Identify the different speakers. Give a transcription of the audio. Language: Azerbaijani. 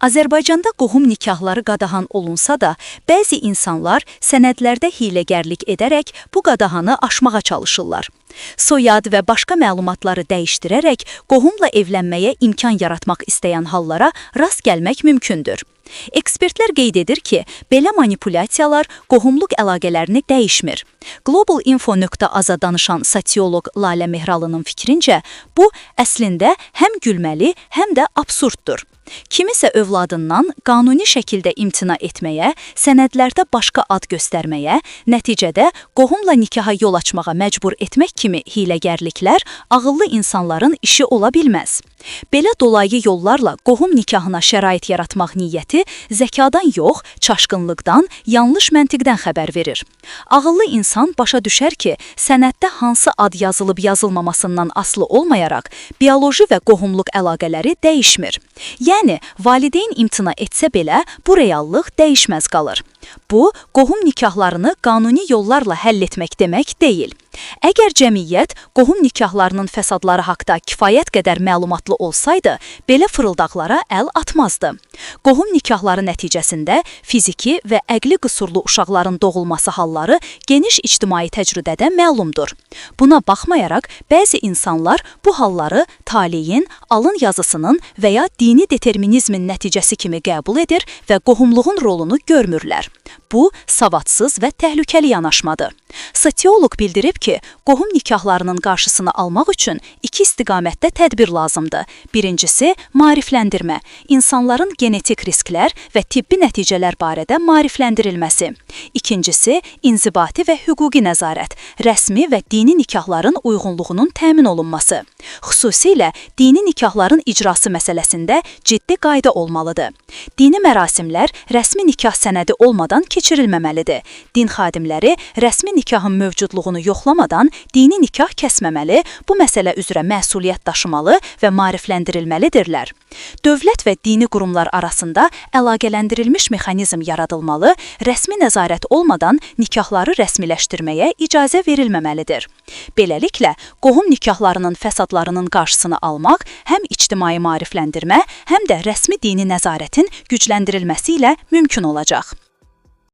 Speaker 1: Azərbaycanda qohum nikahları qadağan olunsa da, bəzi insanlar sənədlərdə hiyləgərlik edərək bu qadağanı aşmağa çalışırlar. Soyad və başqa məlumatları dəyişdirərək qohumla evlənməyə imkan yaratmaq istəyən hallara rast gəlmək mümkündür. Ekspertlər qeyd edir ki, belə manipulyasiyalar qohumluq əlaqələrini dəyişmir. Globalinfo.az-a danışan sosioloq Lalə Mehralı'nın fikrincə, bu əslində həm gülməli, həm də absurddur. Kimisə övladından qanuni şəkildə imtina etməyə, sənədlərdə başqa ad göstərməyə, nəticədə qohumla nikaha yol açmağa məcbur etmək kimi hiyləgərliklər ağıllı insanların işi ola bilməz. Belə dolayı yollarla qohum nikahına şərait yaratmaq niyyəti zəkadan yox, çaşqınlıqdan, yanlış məntiqdən xəbər verir. Ağıllı insan başa düşər ki, sənəddə hansı ad yazılıb yazılmamasından asılı olmayaraq, bioloji və qohumluq əlaqələri dəyişmir. Yəni, valideyn imtina etsə belə, bu reallıq dəyişməz qalır. Bu, qohum nikahlarını qanuni yollarla həll etmək demək deyil. Əgər cəmiyyət qohum nikahlarının fəsadları haqda kifayət qədər məlumatlı olsaydı, belə fırıldaqlara əl atmazdı. Qohum nikahları nəticəsində fiziki və əqli qüsurlu uşaqların doğulması halları geniş ictimai təcrübədə məlumdur. Buna baxmayaraq, bəzi insanlar bu halları taleyin, alın yazısının və ya dini determinizmin nəticəsi kimi qəbul edir və qohumluğun rolunu görmürlər. Bu, savadsız və təhlükəli yanaşmadır. Sosioloq bildirib ki, qohum nikahlarının qarşısını almaq üçün iki istiqamətdə tədbir lazımdır. Birincisi, maarifləndirmə, insanların genetik risklər və tibbi nəticələr barədə maarifləndirilməsi. İkincisi, inzibati və hüquqi nəzarət, rəsmi və dini nikahların uyğunluğunun təmin olunması. Xüsusilə, dini nikahların icrası məsələsində ciddi qayda olmalıdır. Dini mərasimlər rəsmi nikah sənədi olmadan keçirilməməlidir. Din xadimləri rəsmi nikahın mövcudluğunu yoxlamadan dini nikah kəsməməli, bu məsələ üzrə məsuliyyət daşımalı və maarifləndirilməlidirlər. Dövlət və dini qurumlar arasında əlaqələndirilmiş mexanizm yaradılmalı, rəsmi nəzarət olmadan nikahları rəsmiləşdirməyə icazə verilməməlidir. Beləliklə, qohum nikahlarının fəsadlarının qarşısını almaq həm ictimai maarifləndirmə, həm də rəsmi dini nəzarətin gücləndirilməsi ilə mümkün olacaq.